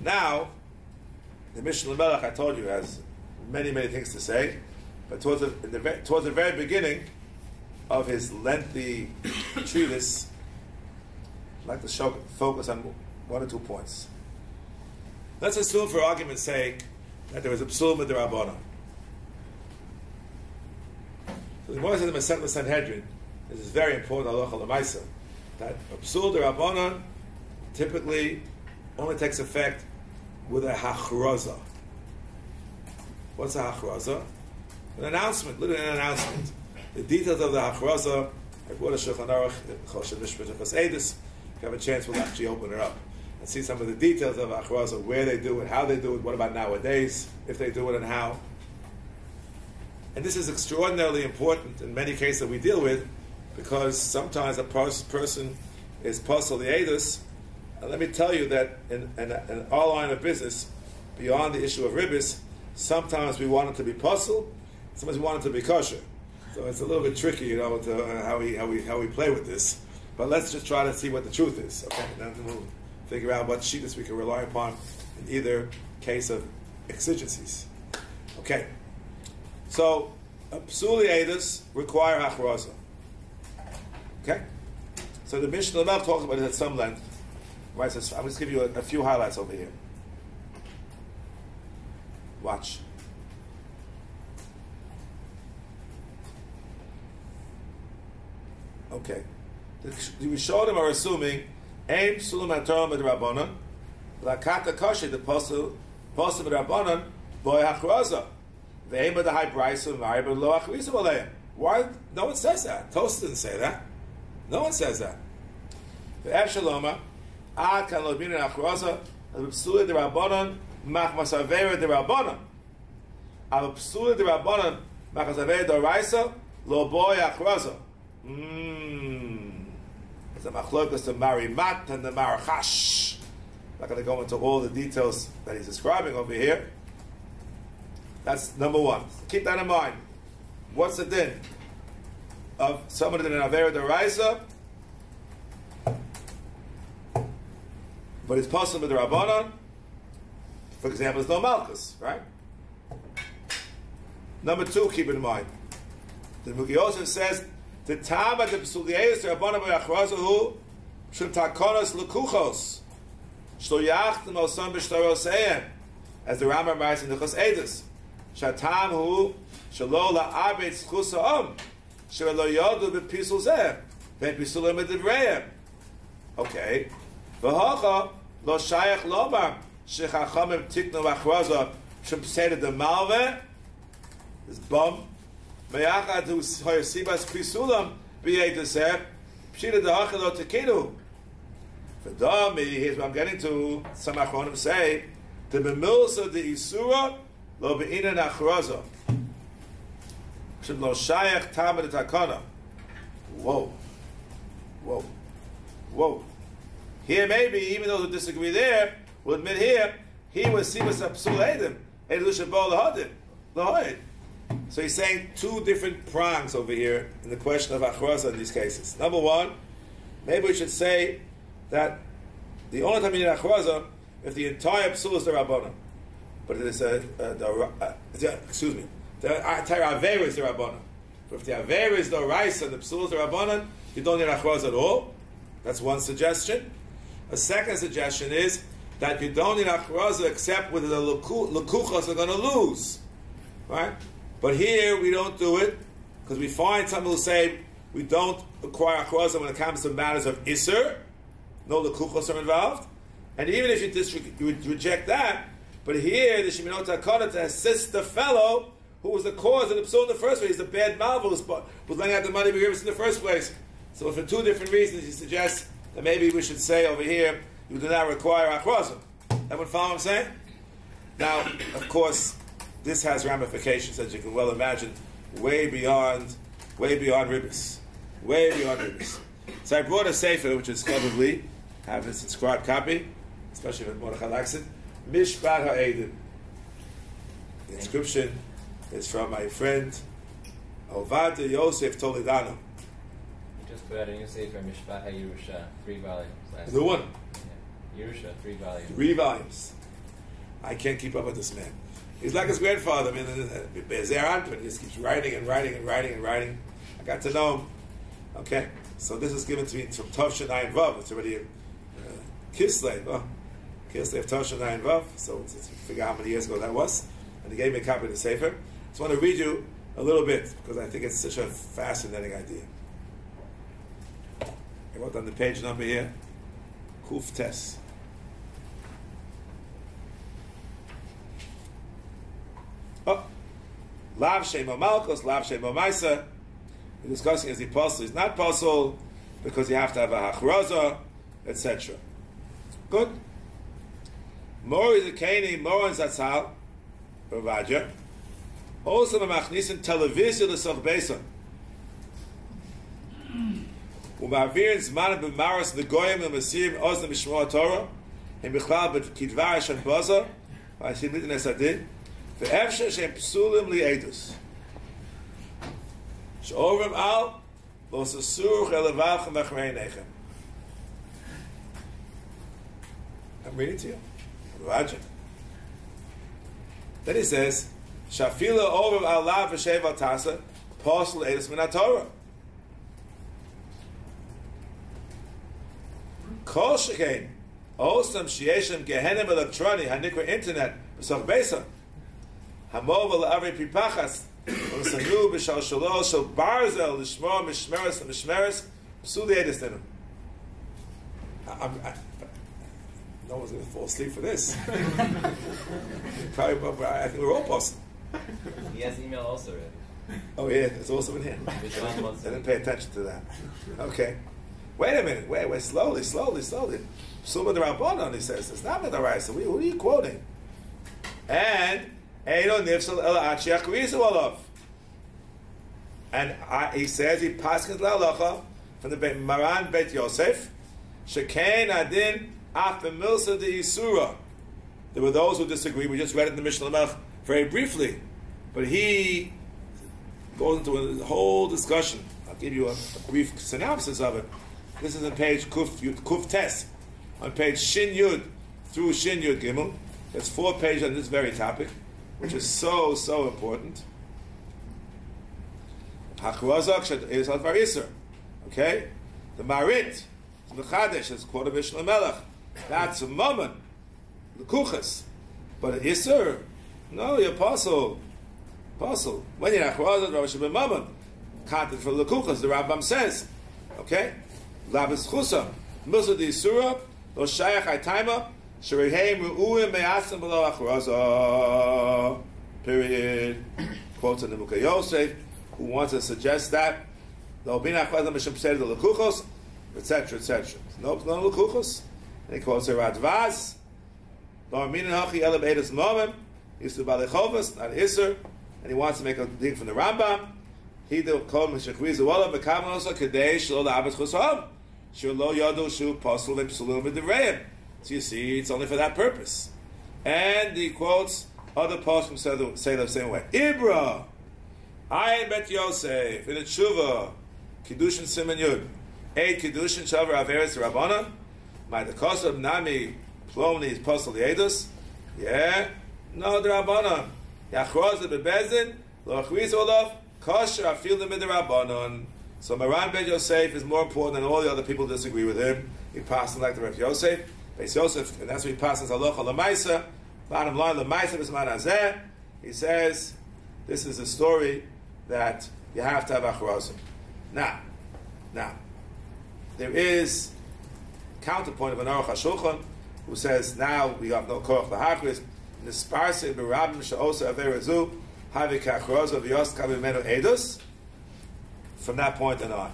Now, the Mishnah Melech, I told you, has many, many things to say, but towards the very beginning of his lengthy treatise, I'd like to focus on one or 2 points. Let's assume, for argument's sake, that there was a Pasul D'Rabbanan. So the Gemara says in Masechet Sanhedrin, this is very important, halacha l'maisa, that a Pasul D'Rabbanan typically only takes effect with a hachraza. What's a hachraza? An announcement, literally an announcement. The details of the hachraza, I brought a Shulchan Aruch, Mishpat, Eidus. If you have a chance, we'll actually open it up and see some of the details of hachraza, where they do it, how they do it, what about nowadays, if they do it and how. And this is extraordinarily important in many cases that we deal with, because sometimes a person is Pasul the Eidus. And let me tell you that in our line of business, beyond the issue of ribbis, sometimes we want it to be Pasul, sometimes we want it to be kosher. So it's a little bit tricky, to how we play with this. But let's just try to see what the truth is, okay? And then we'll figure out what shittas we can rely upon in either case of exigencies. Okay. So, Pasul Eidus require hachraza. Okay? So the Mishnah talks about it at some length. Right, so I'm going to give you a few highlights over here. Watch. Okay. The Rishonim are assuming Ein Psulim HaTorah B'Drabanan L'Akata Kashi the Pasul B'Drabanan Boy Hachraza Ve'em B'Dahai Braisim V'Ari B'Lo Achrisim Aleim. Why? No one says that. Toast didn't say that. No one says that. Ve'ev Shaloma Ad Kan Lo B'Nin Hachraza Psulim D'Rabanan Mach Masavera D'Rabanan Av Psulim D'Rabanan Mach Masavera D'Oraisa Lo Boy Hachraza. It's a machlokas to Marimat and the Marachash. I'm not going to go into all the details that he's describing over here. That's number one. Keep that in mind. What's the din of somebody in an Avera D'Oraisa, but it's possible with the Rabbanon? For example, there's no Malchus, right? Number two, keep in mind. The Yosef says, the time at the Pasul Eidus Rabbanan b'Achrazahu Shum Takonos Lekuchos Shlo Yachtem Al Son B'Shtaroseim, as the Rambam writes in the Chos Eidus. Shatam Hu Shelo LaArbeit Zchus Ha'om Shelo Yodu B'Pisul Zeh V'Pisulim B'Divreim. Okay. V'Hocha Lo Shayach Lomar Shechachamim Tiknu Achraza Shum Pseidah D'Malveh. This bum. Me'achad hu hoyasibas pisulam b'yedeseh pshita dehachelo tekinu. For dami, here's what I'm getting to. Some achronim say the b'milsa de isura lo be'inan achraza shem lo shayach tamid takana. Whoa, whoa, whoa. Here maybe, even though they disagree there, we'll admit here he was sibas Pasul HaEdim Eidus shebo lahadim lahaid. So he's saying two different prongs over here in the question of achraza in these cases. Number one, maybe we should say that the only time you need achraza if the entire Pasul is the Rabbanan, but it is the entire Avera is the Rabbanan. But if the Avera is the Raisa and the Pasul is the Rabbanan, you don't need achraza at all. That's one suggestion. A second suggestion is that you don't need achraza except when the lekuchos are going to lose, right? But here we don't do it because we find some who say we don't acquire achraza when it comes to matters of iser, no lekuchos are involved, and even if you would reject that, but here the sheminot hakana to assist the fellow who was the cause of the Pasul in the first place, the bad malva was laying out the money we gave us in the first place. So for two different reasons, he suggests that maybe we should say over here you do not require achraza. Everyone follow what I'm saying? Now, of course, this has ramifications, as you can well imagine, way beyond ribbis. Way beyond ribbis. So I brought a sefer, which is probably, have this inscribed copy, especially if Mordechai likes it, Mishpat HaEdim. The inscription is from my friend, Ovadia Yosef Toledano. You just put out a new sefer, Mishpat HaYerusha, 3 volumes. The one. Yeah. Yerusha, 3 volumes. 3 volumes. I can't keep up with this man. He's like his grandfather. I mean, he just keeps writing and writing and writing and writing. I got to know him. Okay, so this is given to me from Tavshin Ayin Vav. It's already Kislev. Kislev Tavshin Ayin Vav. So let's figure out how many years ago that was. And he gave me a copy of the Sefer. So I want to read you a little bit because I think it's such a fascinating idea. I wrote on the page number here, Kuf Tes. Lav Shemo Malchus, Lav Shemo Maisa. We're discussing is he Pasul, he's not Pasul, because you have to have a Hachraza, etc. Good. More is a Kani, more in Zatzal, Ovadia. Also, Machnisin television the Soch Beson. Umavirin Zman b'Maras the Goyim and Masirim Ozna Mishmor Torah and Bichlal b'Kidvar Shem Baza v'Ashim Lidin Esadin ve'Efshe Shem Psulim li Eidus she'ovrim al lo sasur chelevav v'achrei nechem. I'm reading to you. Imagine. Then he says, Shafila ovrim al lav v'sheva tasa Pasul Eidus min Torah. Kol shekein, osam shieshem gehenim electroni hanikra internet b'soch besa hamov l'avri pipachas v'sanu b'shal shalosh shel barzel l'shmor mishmeres l'mishmeres p'suli Eidus denu. No one's going to fall asleep for this. Probably, I think we're all possible. He has email also ready. Oh yeah, it's also in here. I didn't pay attention to that. Okay. Wait a minute. Wait. Slowly. Suma the Rabbanon, he says. It's not with the Raisa. Who are you quoting? And Eido Nifsal El Achiach Rizu Olav. And he says he passes La'alacha from the Maran Bet Yosef. Shekain Adin After Milsa de Yisura. There were those who disagree. We just read it in the Mishnah Lamech very briefly. But he goes into a whole discussion. I'll give you a brief synopsis of it. This is on page Kuf Tes, on page Shin Yud through Shin Yud Gimel. There's 4 pages on this very topic, which is so important. Hachrazak is al Varisur. Okay? The Marit, the Chadesh, is quoted Mishnah Melech. That's a moment. The Kuchas. But an Isur, no, you're Pasul. When you're Hachrazak, Rosh Hashanah moment. Content for the Kuchas, the Rambam says. Okay? Labis Chusa, Musa di Surah, Lo Shayach Aitaima, Sheriheim Ru'uim Me'asim Below Achraza. Period. Quotes in the Book of Yosef, who wants to suggest that Lo Bin Achraza Mishum Psed the Lekuchos, etc. No Lekuchos. And he quotes here Radvaz, Lo Min Hachi Elab Eidus Momim, Yisur Balechovas, not Isser, and he wants to make a dig from the Rambam. He the called Meshachriz Walla Bekamanos Kadesh Lo Labas Chusam. Sure lo yadu shu pasul v'psulim v'divrayim. So you see, it's only for that purpose. And he quotes other poskim say the same way. Ibra, Ayin Bet Yosef in the Tshuva, Kiddushin Siman Yud, 8 Kiddushin Shavar Averes Rabbanan, by the cost of Nami Plomni is Pasul Eidus. Yeah, no the Rabbanan. Yachroz the Bebezin, Lo Achriz Olav, Kosher Afil the Midrabbanan. So Maran Ben Yosef is more important than all the other people who disagree with him. He passes like the Rav Yosef, Beis Yosef, and that's what he passes Halacha Lamaisa. Bottom line, Lamaisa B'Zman Hazeh. He says this is a story that you have to have Achrazim. Now, there is counterpoint of an Aruch HaShulchan who says now we have no Korach L'Hachris. Nisparse B'Rabim She'osa Averazu Havi K'Achrazav V'Yos Kavimenu Eidus. From that point on.